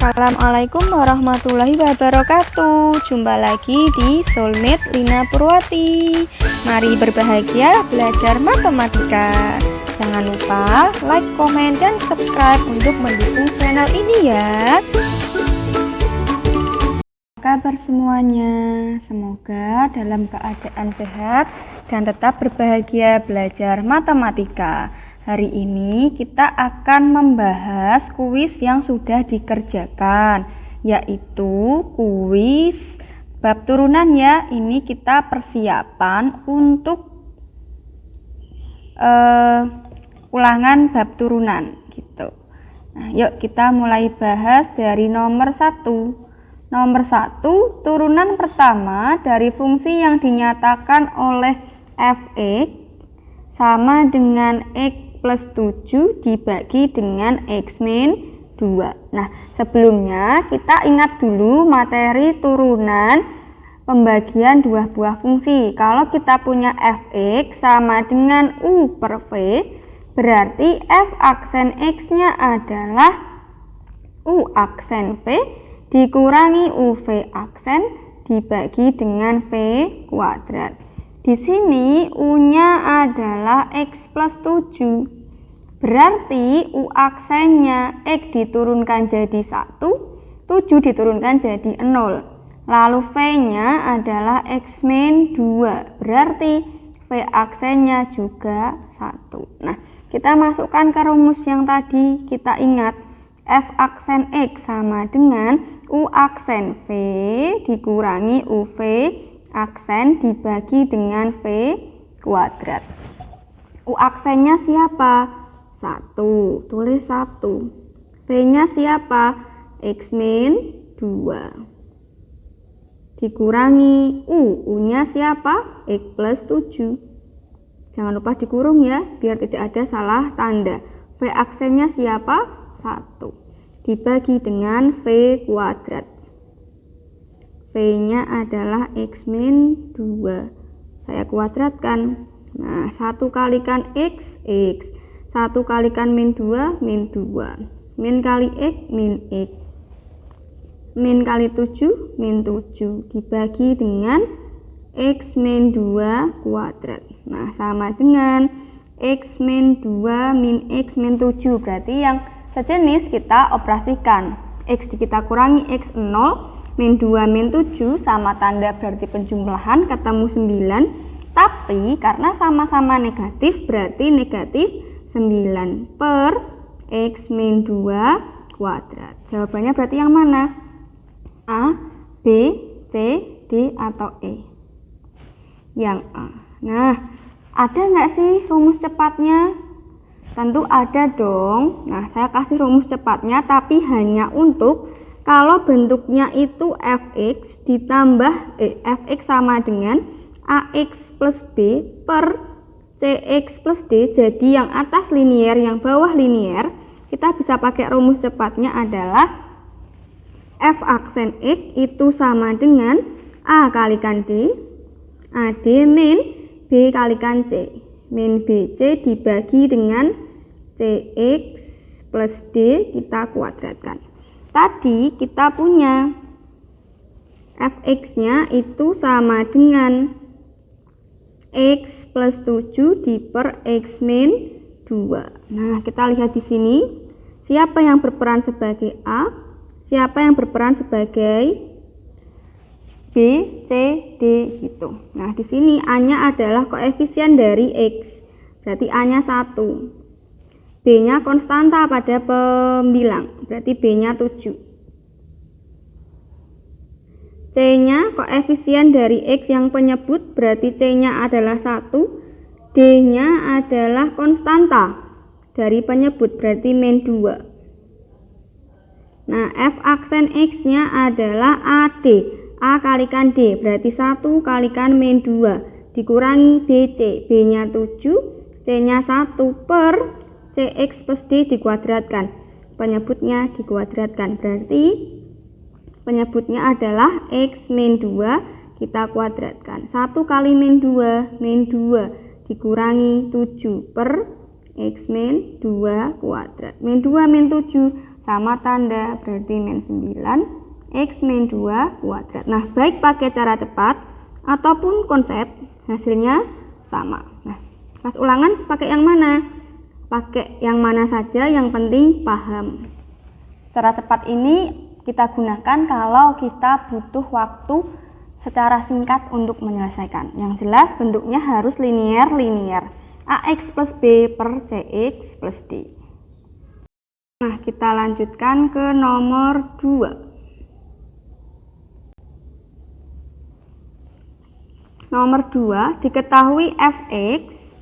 Assalamualaikum warahmatullahi wabarakatuh. Jumpa lagi di Soulmate Lina Purwati. Mari berbahagia belajar matematika. Jangan lupa like, komen, dan subscribe untuk mendukung channel ini ya. Kabar semuanya, semoga dalam keadaan sehat dan tetap berbahagia belajar matematika. Hari ini kita akan membahas kuis yang sudah dikerjakan, yaitu kuis bab turunan ya. Ini kita persiapan untuk ulangan bab turunan gitu. Nah, yuk kita mulai bahas dari nomor 1. Nomor 1, turunan pertama dari fungsi yang dinyatakan oleh f(x) sama dengan x plus 7 dibagi dengan x min 2. Nah, sebelumnya kita ingat dulu materi turunan pembagian dua buah fungsi. Kalau kita punya f(x) sama dengan u per v, berarti f aksen x-nya adalah u aksen v dikurangi uv aksen dibagi dengan v kuadrat. Di sini u-nya adalah x plus 7. Berarti u aksennya x diturunkan jadi 1, 7 diturunkan jadi 0. Lalu v-nya adalah x min 2. Berarti v aksennya juga 1. Nah, kita masukkan ke rumus yang tadi. Kita ingat f aksen x sama dengan u aksen v dikurangi uv aksen dibagi dengan v kuadrat. U aksennya siapa? 1, tulis 1. V-nya siapa? X min 2 dikurangi U-nya siapa? X plus 7. Jangan lupa dikurung ya, biar tidak ada salah tanda. V aksennya siapa? 1 dibagi dengan V kuadrat. V-nya adalah x min 2. Saya kuadratkan. Nah, 1 kalikan x, x. 1 kalikan min 2, min 2. Min kali x, min x. Min kali 7, min 7. Dibagi dengan x min 2 kuadrat. Nah, sama dengan x min 2 min x min 7. Berarti yang sejenis kita operasikan. X kita kurangi x 0. Min 2 min 7 sama tanda berarti penjumlahan ketemu 9, tapi karena sama-sama negatif berarti negatif 9 per x min 2 kuadrat. Jawabannya berarti yang mana? A, B, C, D, atau E? Yang A. Nah, ada nggak sih rumus cepatnya? Tentu ada dong. Nah, saya kasih rumus cepatnya tapi hanya untuk kalau bentuknya itu fx ditambah fx sama dengan ax plus b per cx plus d, jadi yang atas linier, yang bawah linier, kita bisa pakai rumus cepatnya adalah f aksen x itu sama dengan a kalikan d, ad min b kalikan c, min bc dibagi dengan cx plus d kita kuadratkan. Tadi kita punya fx-nya itu sama dengan x plus 7 diper x min 2. Nah, kita lihat di sini siapa yang berperan sebagai A, siapa yang berperan sebagai B, C, D gitu. Nah, di sini A-nya adalah koefisien dari x. Berarti A-nya 1. B-nya konstanta pada pembilang, berarti B-nya 7. C-nya koefisien dari X yang penyebut, berarti C-nya adalah 1. D-nya adalah konstanta dari penyebut, berarti min 2. Nah, F aksen X-nya adalah AD. A kalikan D, berarti 1 kalikan min 2. Dikurangi BC, B-nya 7, C-nya 1 per cx plus d dikuadratkan, penyebutnya dikuadratkan, berarti penyebutnya adalah x min 2 kita kuadratkan. 1 kali min 2 dikurangi 7 per x min 2 kuadrat. Min 2 min 7 sama tanda, berarti min 9 X min 2 kuadrat. Nah, baik pakai cara cepat ataupun konsep, hasilnya sama. Nah, pas ulangan pakai yang mana? Pakai yang mana saja, yang penting paham. Cara cepat ini kita gunakan kalau kita butuh waktu secara singkat untuk menyelesaikan. Yang jelas bentuknya harus linear. AX plus B per CX plus D. Nah, kita lanjutkan ke nomor 2. Nomor 2, diketahui Fx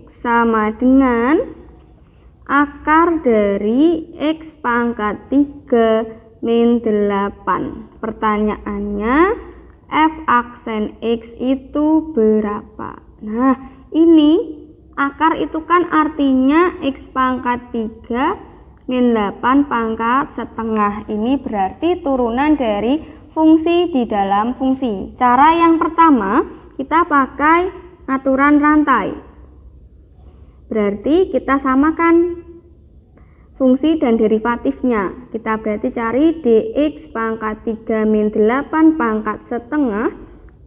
sama dengan akar dari X pangkat 3 min 8. Pertanyaannya, F aksen X itu berapa? Nah, ini akar itu kan artinya X pangkat 3 min 8 pangkat setengah. Ini berarti turunan dari fungsi di dalam fungsi. Cara yang pertama, kita pakai aturan rantai. Berarti kita samakan fungsi dan derivatifnya. Kita berarti cari dx pangkat 3 min 8 pangkat setengah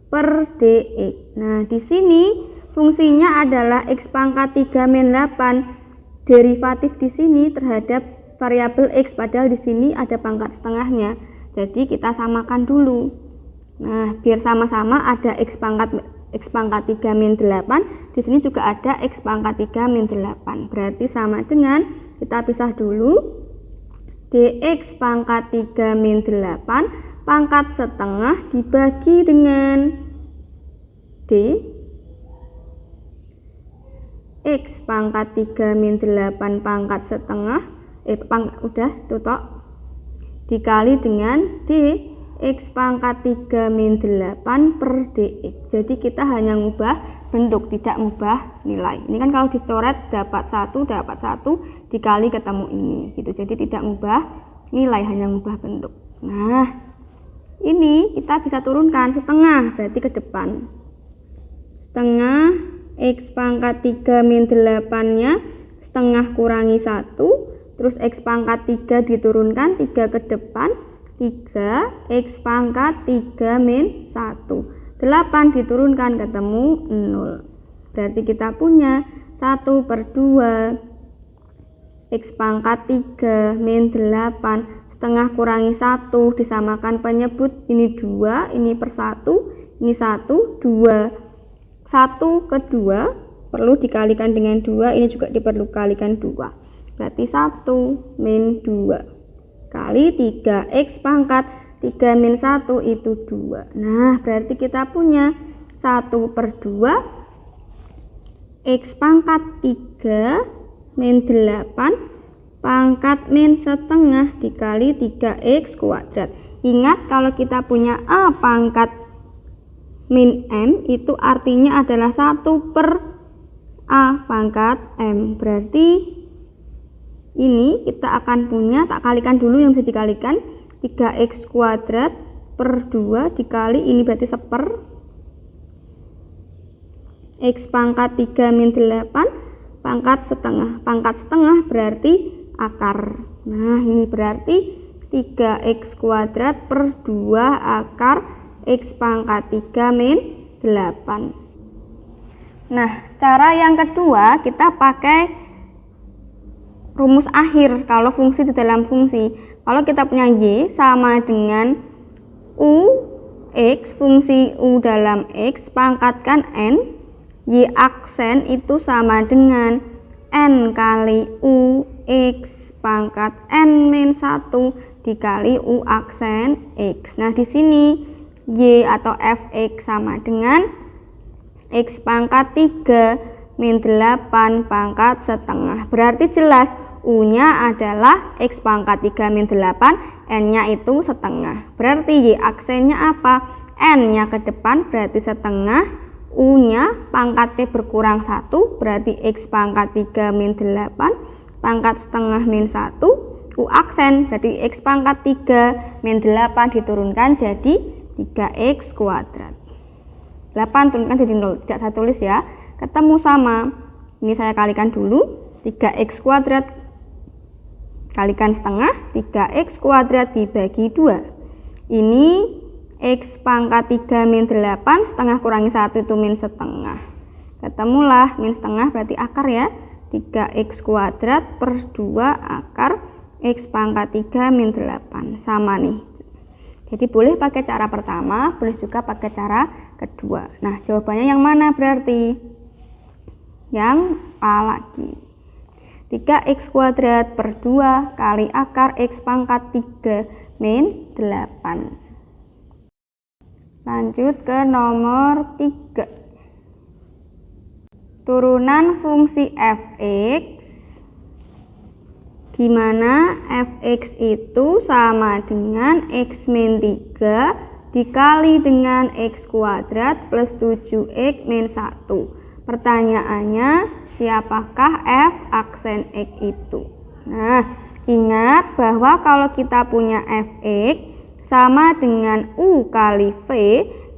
per dx. Nah, di sini fungsinya adalah x pangkat 3 min 8. Derivatif di sini terhadap variabel x, padahal di sini ada pangkat setengahnya. Jadi kita samakan dulu. Nah, biar sama-sama ada x pangkat 3 min 8, di sini juga ada x pangkat 3 min 8. Berarti sama dengan, kita pisah dulu, dx pangkat 3 min 8 pangkat setengah dibagi dengan d x pangkat 3 min 8 pangkat setengah udah tutok dikali dengan d X pangkat 3 min 8 per dx. Jadi kita hanya ngubah bentuk, tidak ngubah nilai. Ini kan kalau dicoret dapat 1 dikali ketemu ini gitu. Jadi tidak ngubah nilai, hanya ngubah bentuk. Nah, ini kita bisa turunkan setengah, berarti ke depan. Setengah X pangkat 3 min 8-nya setengah kurangi 1, terus X pangkat 3 diturunkan 3 ke depan, 3 X pangkat 3 min 1. 8 diturunkan ketemu 0. Berarti kita punya 1 per 2 X pangkat 3 min 8 setengah kurangi 1 disamakan penyebut, ini 2, ini per 1, ini 1, 2. 1 ke 2 perlu dikalikan dengan 2, ini juga diperlukan 2. Berarti 1 min 2 kali 3x pangkat 3 min 1 itu 2. Nah, berarti kita punya 1 per 2 x pangkat 3 min 8 pangkat min setengah dikali 3x kuadrat. Ingat, kalau kita punya a pangkat min m itu artinya adalah 1 per a pangkat m. Berarti ini kita akan punya, tak kalikan dulu yang bisa dikalikan, 3x kuadrat per 2 dikali ini berarti 1 x pangkat 3 min 8 pangkat setengah. Pangkat setengah berarti akar. Nah, ini berarti 3x kuadrat per 2 akar x pangkat 3 min 8. Nah, cara yang kedua kita pakai rumus akhir kalau fungsi di dalam fungsi. Kalau kita punya y sama dengan u x, fungsi u dalam x pangkatkan n, y aksen itu sama dengan n kali u x pangkat n min 1 dikali u aksen x. Nah, di sini y atau fx sama dengan x pangkat 3 min 8 pangkat setengah. Berarti jelas U-nya adalah X pangkat 3 min 8, N-nya itu setengah. Berarti Y aksennya apa? N-nya ke depan berarti setengah, U-nya pangkat T berkurang 1, berarti X pangkat 3 min 8, pangkat setengah min 1, U aksen berarti X pangkat 3 min 8 diturunkan jadi 3X kuadrat. 8 turunkan jadi 0, tidak saya tulis ya. Ketemu sama, ini saya kalikan dulu, 3X kuadrat Kalikan setengah, 3x kuadrat dibagi 2. Ini x pangkat 3 min 8, setengah kurangi 1 itu min setengah. Ketemulah min setengah berarti akar ya. 3x kuadrat per 2 akar x pangkat 3 min 8. Sama nih. Jadi boleh pakai cara pertama, boleh juga pakai cara kedua. Nah, jawabannya yang mana berarti? Yang A lagi. 3x kuadrat per 2 kali akar x pangkat 3 min 8. Lanjut ke nomor 3. Turunan fungsi fx, di mana fx itu sama dengan x min 3 dikali dengan x kuadrat plus 7x min 1. Pertanyaannya, siapakah f aksen x itu? Nah, ingat bahwa kalau kita punya fx sama dengan u kali v,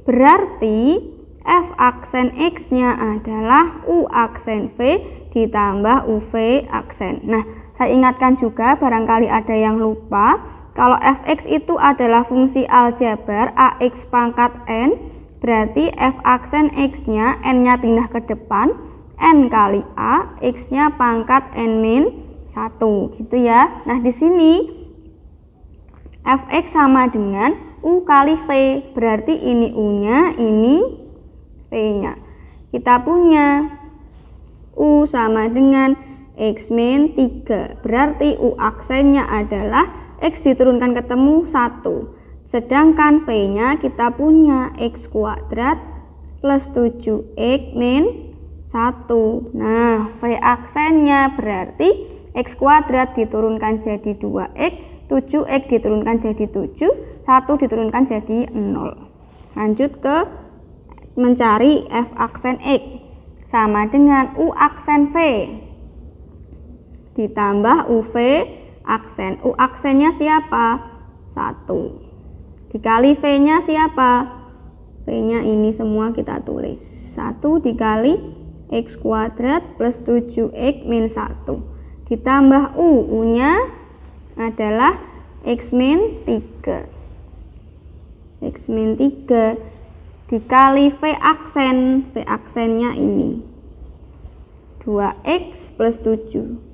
berarti f aksen x-nya adalah u aksen v ditambah uv aksen. Nah, saya ingatkan juga barangkali ada yang lupa, kalau fx itu adalah fungsi aljabar ax pangkat n, berarti f aksen x-nya, n-nya pindah ke depan, n kali a, x-nya pangkat n min 1, gitu ya. Nah, di sini fx sama dengan u kali v, berarti ini u-nya, ini v-nya. Kita punya u sama dengan x min 3, berarti u aksennya adalah x diturunkan ketemu 1. Sedangkan v-nya kita punya x kuadrat plus 7x min 1. Nah, v aksennya berarti x kuadrat diturunkan jadi 2x, 7x diturunkan jadi 7, 1 diturunkan jadi 0. Lanjut ke mencari f aksen x, sama dengan u aksen v ditambah uv aksen. U aksennya siapa? 1. Dikali v-nya siapa? V-nya ini semua kita tulis. 1 dikali x kuadrat plus 7x min 1. Ditambah u, u-nya adalah x min 3. X min 3 dikali v aksen. V aksennya ini 2x plus 7.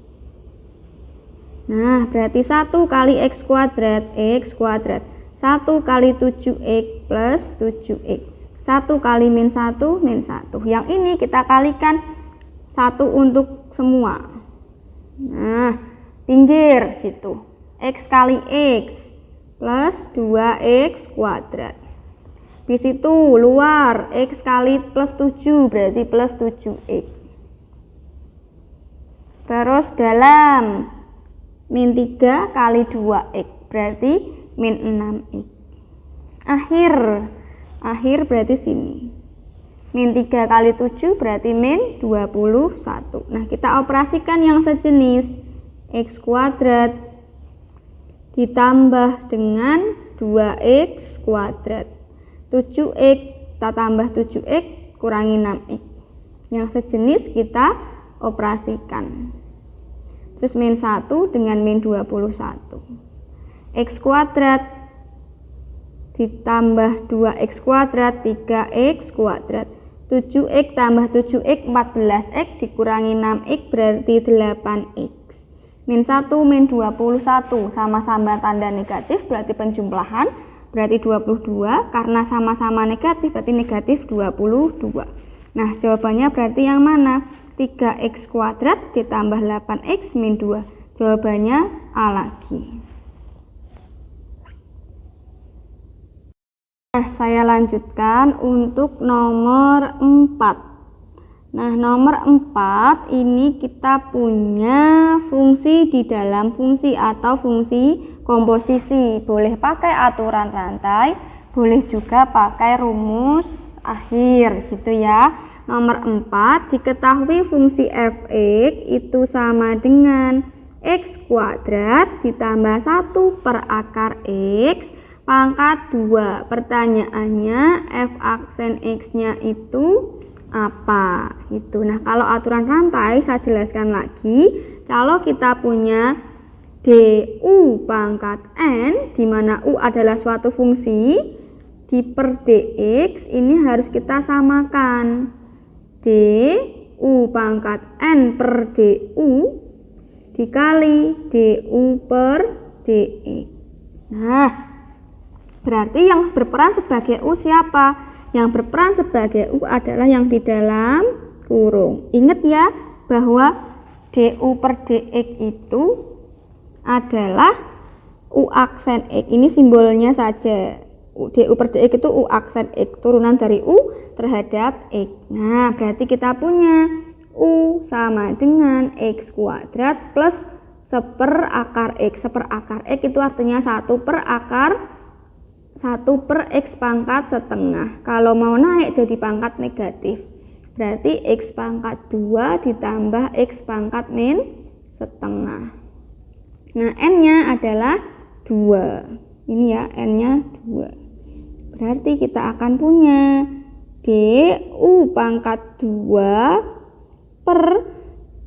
Nah, berarti 1 kali x kuadrat, 1 kali 7x plus 7x. 1 kali min 1, min 1. Yang ini kita kalikan 1 untuk semua. Nah, pinggir gitu. X kali x plus 2x kuadrat. Di situ luar x kali plus 7 berarti plus 7x. Terus dalam min 3 kali 2x berarti min 6x. Akhir berarti sini. Min 3 kali 7 berarti min 21. Nah, kita operasikan yang sejenis. X kuadrat ditambah dengan 2x kuadrat. 7x kita tambah 7x kurangi 6x. Yang sejenis kita operasikan. Terus min 1 dengan min 21. X kuadrat ditambah 2x kuadrat 3x kuadrat. 7x tambah 7x 14x dikurangi 6x berarti 8x. Min 1 min 21 sama-sama tanda negatif berarti penjumlahan berarti 22. Karena sama-sama negatif berarti negatif 22. Nah, jawabannya berarti yang mana? 3x kuadrat ditambah 8x min 2. Jawabannya A lagi. Nah, saya lanjutkan untuk nomor 4. Nah, nomor 4 ini kita punya fungsi di dalam fungsi atau fungsi komposisi. Boleh pakai aturan rantai, boleh juga pakai rumus akhir gitu ya. Nomor 4, diketahui fungsi fx itu sama dengan x kuadrat ditambah 1 per akar x pangkat 2. Pertanyaannya f aksen x-nya itu apa? Itu. Nah, kalau aturan rantai saya jelaskan lagi. Kalau kita punya du pangkat n, di mana u adalah suatu fungsi, di per dx ini harus kita samakan. Du pangkat n per du dikali du per dx. Nah, berarti yang berperan sebagai u siapa? Yang berperan sebagai u adalah yang di dalam kurung. Ingat ya, bahwa du per dx itu adalah u aksen x. Ini simbolnya saja. Du per dx itu u aksen x, turunan dari u terhadap x. Nah, berarti kita punya u sama dengan x kuadrat plus 1/akar x. 1/akar x itu artinya 1 per x pangkat setengah. Kalau mau naik jadi pangkat negatif, berarti x pangkat 2 ditambah x pangkat min setengah. Nah, n-nya adalah 2. Ini ya, n-nya 2. Berarti kita akan punya du pangkat 2 per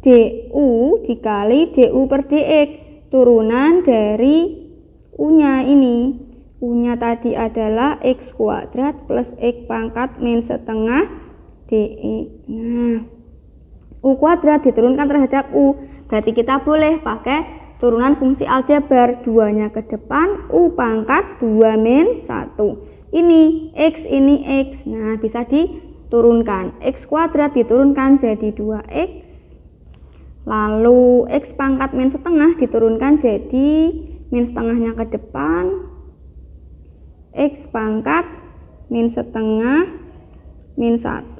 du dikali du per dx, turunan dari u-nya ini. U-nya tadi adalah x kuadrat plus x pangkat min setengah dx. Nah, u kuadrat diturunkan terhadap u, berarti kita boleh pakai turunan fungsi aljabar, 2-nya ke depan, u pangkat 2 min 1. Ini x, ini x. Nah, bisa diturunkan. X kuadrat diturunkan jadi 2x. Lalu x pangkat min setengah diturunkan jadi min setengahnya ke depan, x pangkat min setengah min 1.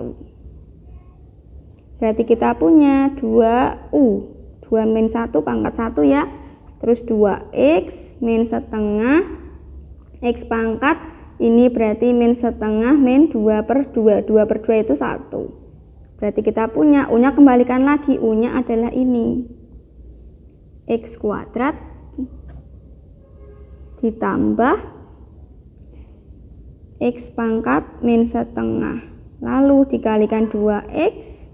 Berarti kita punya 2u, 2 min 1 pangkat 1 ya. Terus 2x min setengah x pangkat, ini berarti min setengah min 2 per 2. 2 per 2 itu 1. Berarti kita punya u-nya, kembalikan lagi, u-nya adalah ini. X kuadrat ditambah x pangkat min setengah. Lalu dikalikan 2x.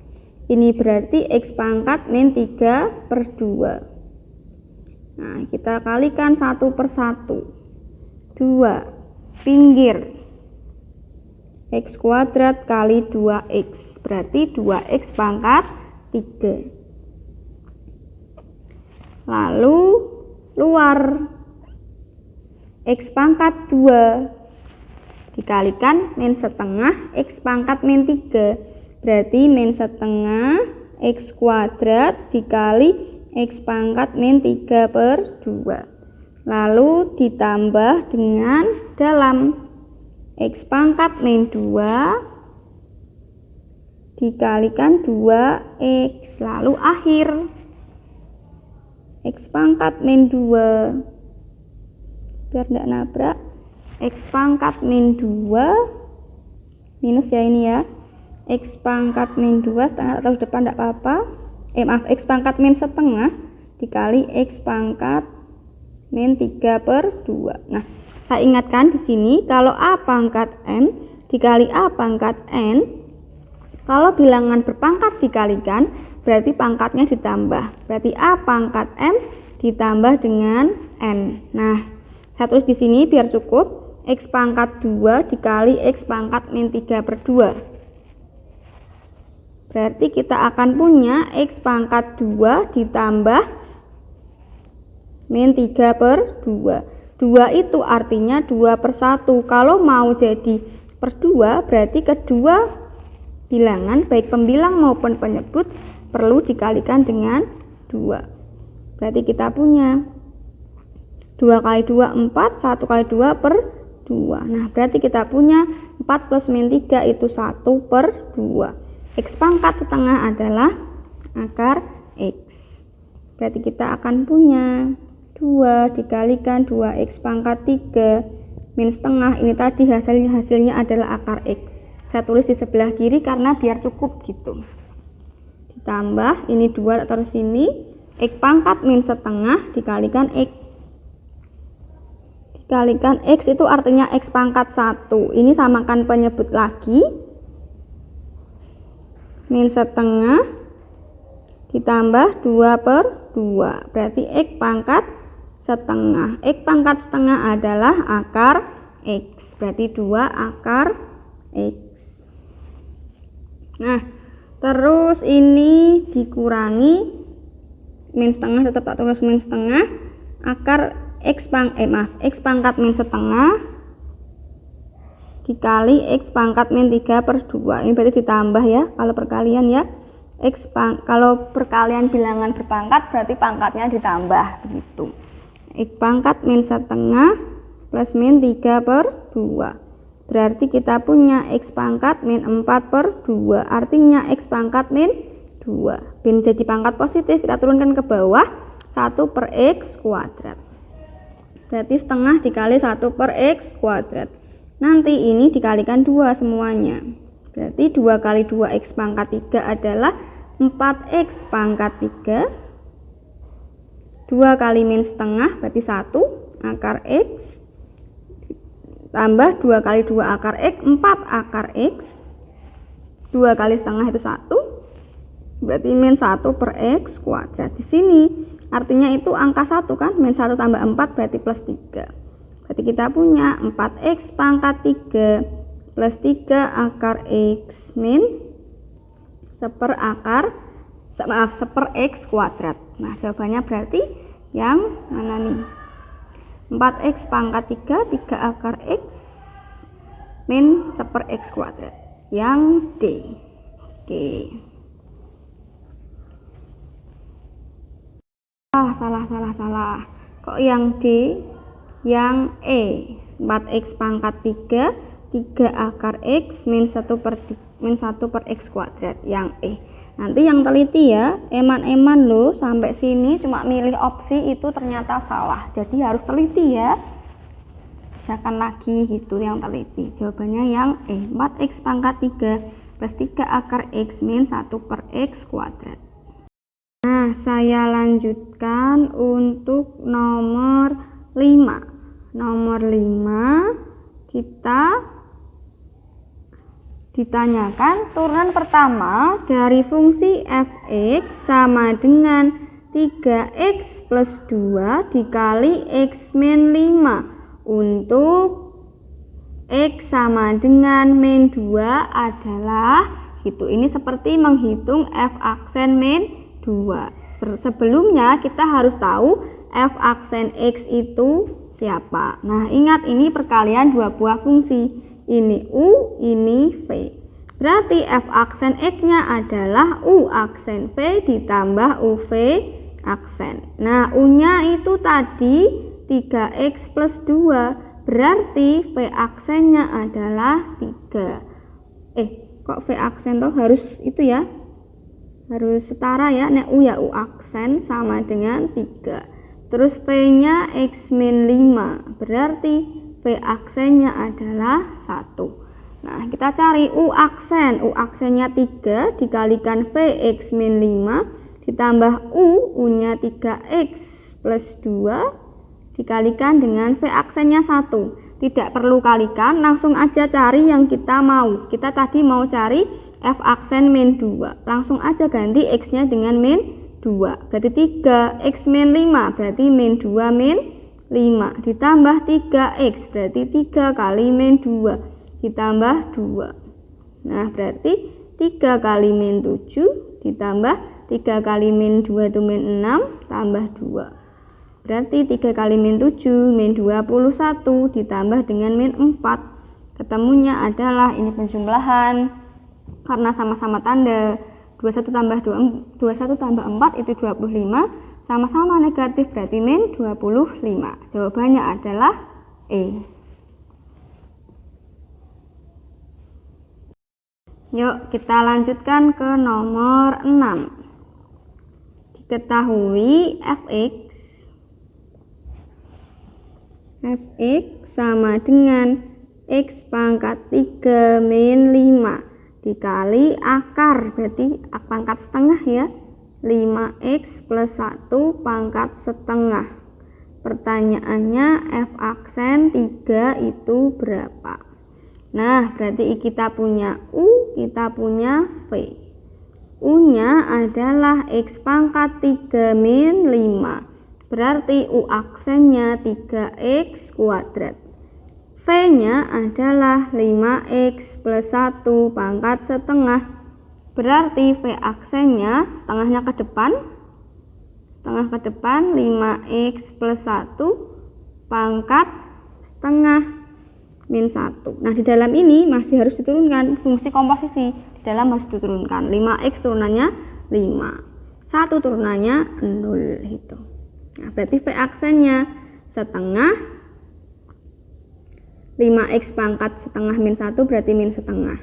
Ini berarti x pangkat min 3 per 2. Nah, kita kalikan 1 per 1. 2 pinggir. X kuadrat kali 2x. Berarti 2x pangkat 3. Lalu luar. X pangkat 2 dikalikan min setengah x pangkat min 3. Berarti min setengah x kuadrat dikali x pangkat min 3 per 2. Lalu ditambah dengan dalam x pangkat min 2 dikalikan 2x. Lalu akhir x pangkat min 2, biar tidak nabrak, x pangkat min 2 minus ya ini ya, x pangkat min 2 setengah atau depan tidak apa-apa, x pangkat min setengah dikali x pangkat min 3 per 2. Nah, saya ingatkan di sini kalau a pangkat n dikali a pangkat n, kalau bilangan berpangkat dikalikan berarti pangkatnya ditambah. Berarti a pangkat n ditambah dengan n. Nah, saya tulis di sini biar cukup, x pangkat 2 dikali x pangkat min 3 per 2. Berarti kita akan punya x pangkat 2 ditambah min 3 per 2. 2 itu artinya 2 per 1. Kalau mau jadi per 2, berarti kedua bilangan, baik pembilang maupun penyebut, perlu dikalikan dengan 2. Berarti kita punya 2 kali 2 4, 1 kali 2 per 2. Nah, berarti kita punya 4 plus min 3 itu 1 per 2. X pangkat setengah adalah akar X. Berarti kita akan punya 2 dikalikan 2x pangkat 3 min setengah. Ini tadi hasilnya adalah akar X. Saya tulis di sebelah kiri karena biar cukup gitu. Ditambah ini 2 taruh sini, x pangkat min setengah dikalikan x. Dikalikan x itu artinya x pangkat 1. Ini samakan penyebut lagi. Min setengah ditambah 2 per 2. Berarti x pangkat setengah. X pangkat setengah adalah akar X. Berarti 2 akar X. Nah, terus ini dikurangi min setengah, tetap tak tulis min setengah, akar X pangkat min setengah dikali X pangkat min 3/2. Ini berarti ditambah ya kalau perkalian ya. Kalau perkalian bilangan berpangkat berarti pangkatnya ditambah begitu. X pangkat min setengah plus min 3/2. Berarti kita punya X pangkat min 4/2. Artinya X pangkat min 2. Bin jadi pangkat positif, kita turunkan ke bawah, 1/X kuadrat. Berarti setengah dikali 1/X kuadrat. Nanti ini dikalikan 2 semuanya. Berarti 2 kali 2X pangkat 3 adalah 4X pangkat 3. 2 kali min setengah berarti 1 akar X. Tambah 2 kali 2 akar X, 4 akar X. 2 kali setengah itu 1. Berarti min 1/X kuadrat. Di sini artinya itu angka 1 kan, min 1 tambah 4 berarti plus 3. Berarti kita punya 4X pangkat 3 plus 3 akar X min 1/X kuadrat. Nah, jawabannya berarti yang mana nih? 4X pangkat 3, 3 akar X min 1/X kuadrat. Yang D. Oke. Salah. Kok yang D? Yang E. 4X pangkat 3, 3 akar X min 1/X kuadrat. Yang E. Nanti yang teliti ya, eman-eman loh, sampai sini cuma milih opsi itu ternyata salah. Jadi harus teliti ya. Jangan lagi gitu yang teliti. Jawabannya yang E. 4X pangkat 3 plus 3 akar X min 1/X kuadrat. Nah, saya lanjutkan untuk nomor 5. Nomor 5 kita ditanyakan turunan pertama dari fungsi f(x) sama dengan 3x plus 2 dikali x min 5 untuk x sama dengan min 2 adalah gitu. Ini seperti menghitung f aksen min 2. Sebelumnya kita harus tahu f aksen x itu siapa. Nah, ingat ini perkalian dua buah fungsi. Ini U, ini V. Berarti f aksen X-nya adalah U aksen V ditambah UV aksen. Nah, U-nya itu tadi 3X plus 2. Berarti V aksennya adalah 3. Kok V aksen tuh harus itu ya? Harus setara ya. Nek U ya U aksen sama dengan 3. Terus V-nya X min 5. Berarti V aksennya adalah 1. Nah, kita cari U aksen. U aksennya 3 dikalikan V X min 5 ditambah U-nya 3X plus 2 dikalikan dengan V aksennya 1. Tidak perlu kalikan, langsung aja cari yang kita mau. Kita tadi mau cari F aksen min 2. Langsung aja ganti X-nya dengan min 2. Berarti 3 X min 5 berarti min 2 min 5 ditambah 3x berarti 3 kali min 2 ditambah 2. Nah, berarti 3 kali min 7 ditambah 3 kali min 2 itu min 6 tambah 2. Berarti 3 kali min 7 min 21 ditambah dengan min 4. Ketemunya adalah ini penjumlahan karena sama-sama tanda. 21 tambah 4 itu 25. Sama-sama negatif berarti min 25. Jawabannya adalah E. Yuk kita lanjutkan ke nomor 6. Diketahui fx sama dengan x pangkat 3 min 5 dikali akar, berarti pangkat setengah ya, 5x plus 1 pangkat setengah. Pertanyaannya f aksen 3 itu berapa? Nah, berarti kita punya U, kita punya V. U nya adalah x pangkat 3 min 5 Berarti U aksennya 3x kuadrat. V-nya adalah 5x plus 1 pangkat setengah. Berarti V aksennya setengahnya ke depan. Setengah ke depan 5x plus 1 pangkat setengah min 1. Nah, di dalam ini masih harus diturunkan fungsi komposisi. Di dalam harus diturunkan 5x turunannya 5. 1 turunannya 0 gitu. Nah, berarti V aksennya setengah 5x pangkat setengah min 1 berarti min setengah.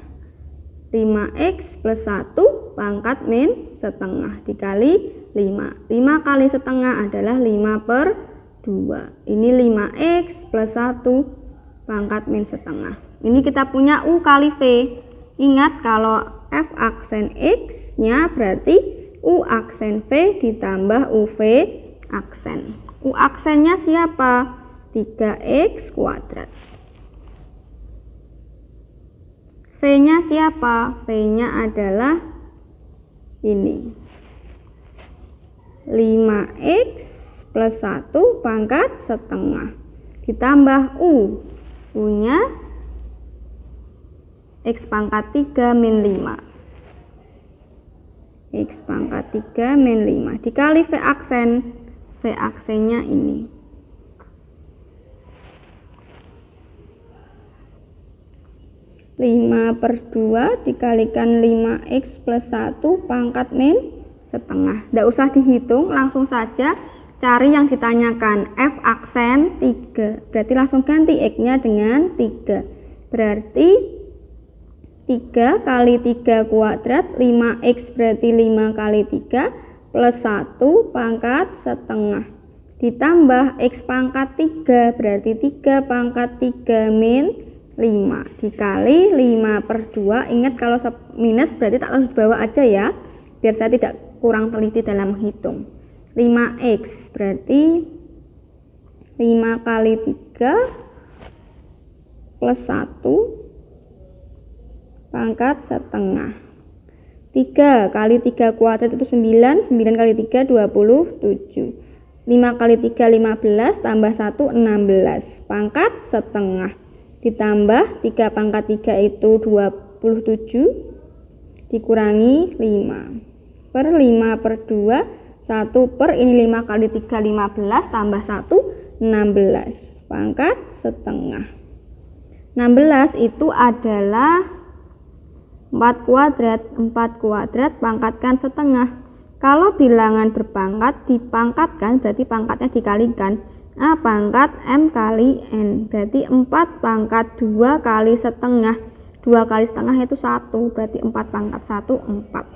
5x plus 1 pangkat min setengah dikali 5. 5 kali setengah adalah 5/2. Ini 5x plus 1 pangkat min setengah. Ini kita punya U kali V. Ingat kalau F aksen X-nya berarti U aksen V ditambah UV aksen. U aksennya siapa? 3x kuadrat. V-nya siapa? V-nya adalah ini 5x plus 1 pangkat setengah ditambah U. U-nya x pangkat 3 min 5. X pangkat 3 min 5 dikali V aksen. V aksennya ini 5/2 dikalikan 5x plus 1 pangkat min setengah. Tidak usah dihitung, langsung saja cari yang ditanyakan. F aksen 3, berarti langsung ganti X-nya dengan 3. Berarti 3 kali 3 kuadrat, 5x berarti 5 kali 3 plus 1 pangkat setengah ditambah x pangkat 3 berarti 3 pangkat 3 min 5 dikali 5/2. Ingat kalau minus berarti tak harus dibawa aja ya, biar saya tidak kurang teliti dalam menghitung. 5x berarti 5 kali 3 plus 1 pangkat setengah. 3 kali 3 kuadrat itu 9, 9 kali 3 27. 5 kali 3 15 tambah 1 16 pangkat setengah ditambah 3 pangkat 3 itu 27 dikurangi 5 per 5/2 1 per ini 5 kali 3 15 tambah 1 16 pangkat setengah. 16 itu adalah 4 kuadrat pangkatkan setengah. Kalau bilangan berpangkat dipangkatkan berarti pangkatnya dikalikan. A pangkat M kali N berarti 4 pangkat 2 kali setengah. 2 kali setengah itu 1 berarti 4 pangkat 1 4.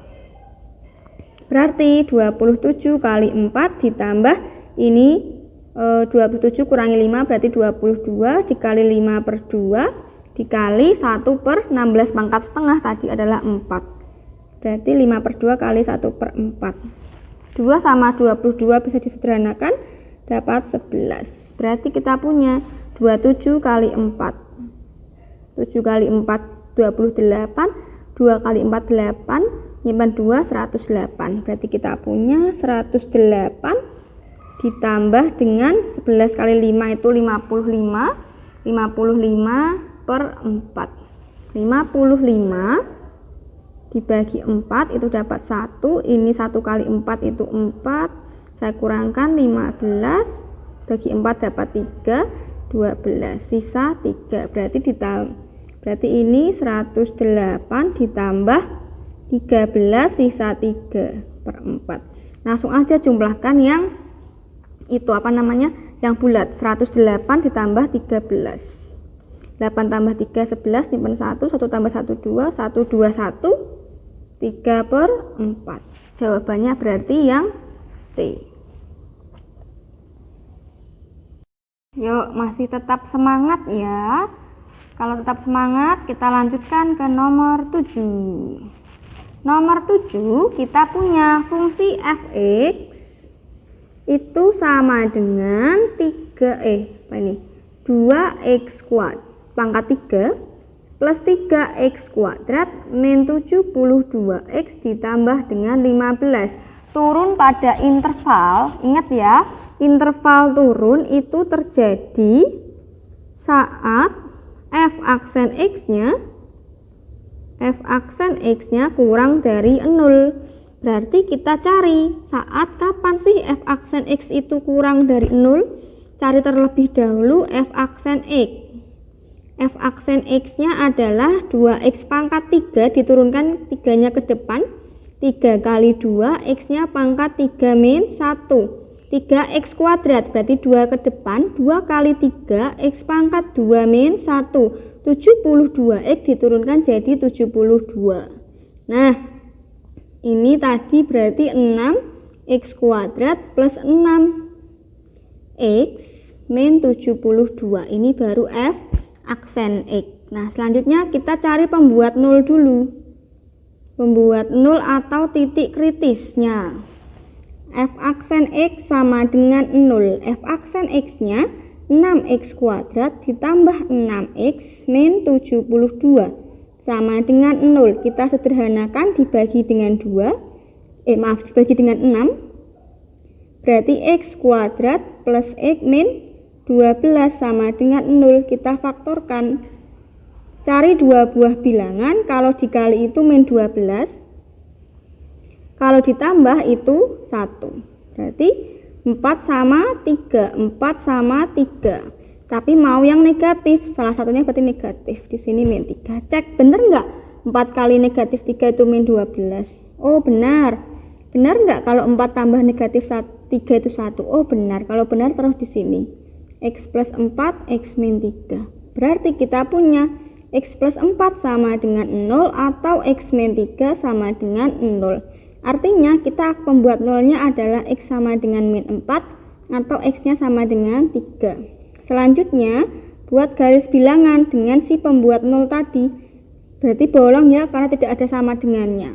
Berarti 27 kali 4 ditambah ini 27 kurangi 5 berarti 22 dikali 5/2 dikali 1/16 pangkat setengah tadi adalah 4. Berarti 5/2 kali 1/4. 2 sama 22 bisa disederhanakan dapat 11. Berarti kita punya 27 kali 4. 7 kali 4 28. 2 kali 4 8. Nyimpan 2 108. Berarti kita punya 108 ditambah dengan 11 kali 5 itu 55. 55/4. 55 dibagi 4 itu dapat 1. Ini 1 kali 4 itu 4. Saya kurangkan 15 bagi 4 dapat 3, 12 sisa 3. Berarti ini 108 ditambah 13 sisa 3/4. Langsung aja jumlahkan yang itu yang bulat. 108 ditambah 13. 8 tambah 3 11 nyimpen 1 tambah 1 2 1 2 1 3/4. Jawabannya berarti yang C. Yuk, masih tetap semangat ya. Kalau tetap semangat, kita lanjutkan ke nomor 7. Nomor 7 kita punya fungsi fx itu sama dengan 2x kuadrat pangkat 3 plus 3x kuadrat min 72x ditambah dengan 15. turun pada interval, ingat ya, interval turun itu terjadi saat f aksen x-nya kurang dari 0. Berarti kita cari saat kapan sih f aksen x itu kurang dari 0. Cari terlebih dahulu f aksen x. F aksen x-nya adalah 2x pangkat 3 diturunkan 3-nya ke depan. 3 kali 2, x-nya pangkat 3 min 1. 3x kuadrat berarti 2 ke depan. 2 kali 3, x pangkat 2 min 1. 72x diturunkan jadi 72. Nah, ini tadi berarti 6x kuadrat plus 6x min 72. Ini baru f aksen x. Nah, selanjutnya kita cari pembuat 0 dulu. Pembuat 0 atau titik kritisnya. F aksen x sama dengan 0. F aksen x-nya 6x kuadrat ditambah 6x min 72 sama dengan 0. Kita sederhanakan dibagi dengan 2. Dibagi dengan 6. Berarti x kuadrat plus x min 12 sama dengan 0. Kita faktorkan. Cari dua buah bilangan, kalau dikali itu min 12. Kalau ditambah itu 1. Berarti 4 sama 3. 4 sama 3. Tapi mau yang negatif, salah satunya berarti negatif. Di sini min 3. Cek bener nggak? 4 kali negatif 3 itu min 12. Oh benar. Benar nggak kalau 4 tambah negatif 3 itu 1? Oh benar. Kalau benar terus di sini. X plus 4, X min 3. Berarti kita punya X plus 4 sama dengan 0 atau X min 3 sama dengan 0. Artinya kita pembuat nolnya adalah X sama dengan min 4 atau X-nya sama dengan 3. Selanjutnya, buat garis bilangan dengan si pembuat 0 tadi. Berarti bolong ya, karena tidak ada sama dengannya.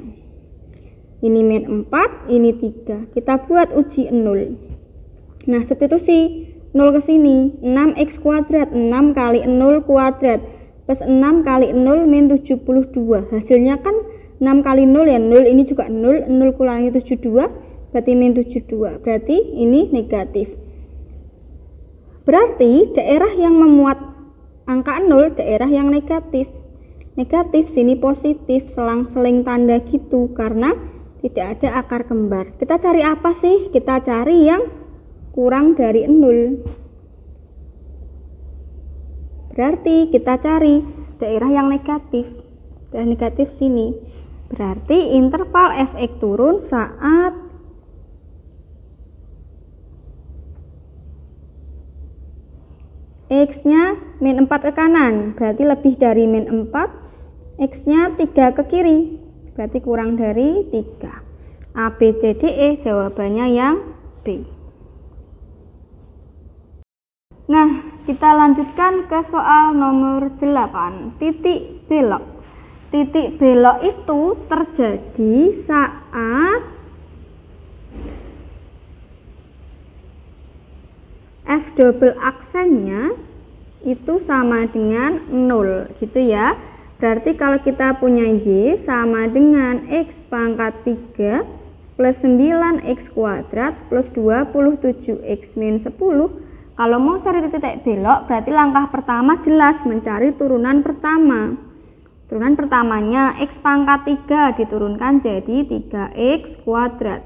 Ini min 4, ini 3. Kita buat uji 0. Nah, substitusi 0 ke sini, 6x kuadrat, 6 kali 0 kuadrat, plus 6 kali 0 min 72. Hasilnya kan 6 kali 0 ya, 0 ini juga 0, 0 kurangi 72, berarti min 72. Berarti ini negatif. Berarti daerah yang memuat angka 0, daerah yang negatif. Negatif, sini positif, selang-seling tanda gitu, karena tidak ada akar kembar. Kita cari apa sih? Kita cari yang kurang dari 0. Berarti kita cari daerah yang negatif. Daerah negatif sini. Berarti interval fx turun saat x-nya min 4 ke kanan. Berarti lebih dari min 4. X-nya 3 ke kiri. Berarti kurang dari 3. A, B, C, D, E jawabannya yang B. Nah, kita lanjutkan ke soal nomor 8, titik belok. Titik belok itu terjadi saat f double aksennya itu sama dengan 0, gitu ya. Berarti kalau kita punya y sama dengan x pangkat 3 plus 9x kuadrat plus 27x min 10. Kalau mau cari titik belok, berarti langkah pertama jelas mencari turunan pertama. Turunan pertamanya x pangkat 3 diturunkan jadi 3x kuadrat.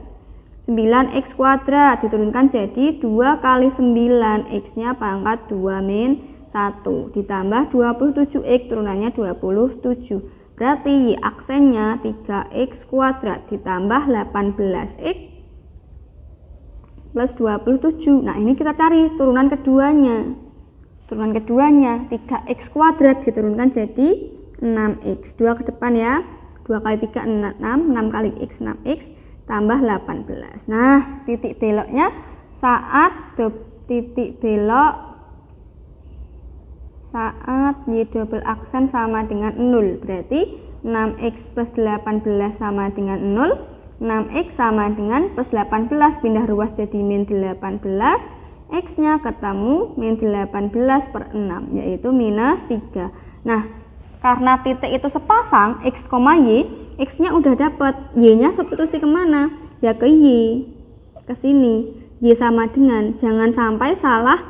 9x kuadrat diturunkan jadi 2 kali 9, x-nya pangkat 2 min 1. Ditambah 27x, turunannya 27. Berarti y aksennya 3x kuadrat ditambah 18x plus 27. Nah, ini kita cari turunan keduanya. Turunan keduanya 3x kuadrat diturunkan jadi 6x. 2 ke depan ya. 2 kali 3 6, 6 kali x 6x tambah 18. Nah, titik beloknya saat titik belok saat y double aksen sama dengan 0. Berarti 6x plus 18 sama dengan 0. 6x sama dengan plus 18, pindah ruas jadi min 18, x-nya ketemu min 18 per 6, yaitu minus 3. Nah, karena titik itu sepasang, x, y, x-nya udah dapat, y-nya substitusi kemana? ya ke Y, ke sini. Y sama dengan, jangan sampai salah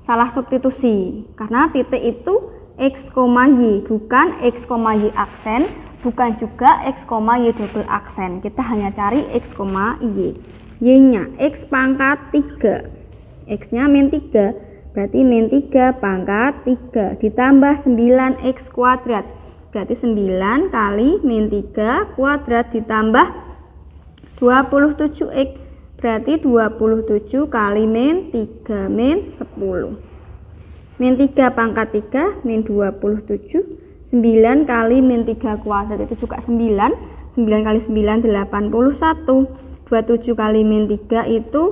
salah substitusi, karena titik itu X, Y, bukan X, Y aksen, bukan juga X, Y double aksen. Kita hanya cari X, Y. Y-nya X pangkat 3, X-nya min 3, berarti min 3 pangkat 3 ditambah 9X kuadrat, berarti 9 kali min 3 kuadrat ditambah 27X, berarti 27 kali min 3, min 10. Min 3 pangkat 3, min 27, 9 kali min 3 kuadrat itu juga 9, 9 kali 9, 81, 27 kali min 3 itu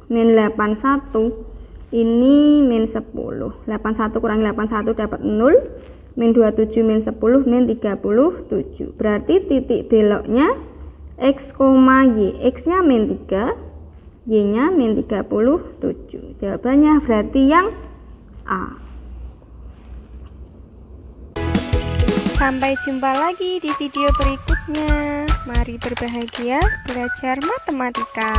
min 81, ini min 10, 81 kurangi 81 dapat 0, min 27 min 10, min 37, berarti titik beloknya X, Y, X-nya min 3, Y-nya min 37. Jawabannya berarti yang A. Sampai jumpa lagi di video berikutnya. Mari berbahagia belajar matematika.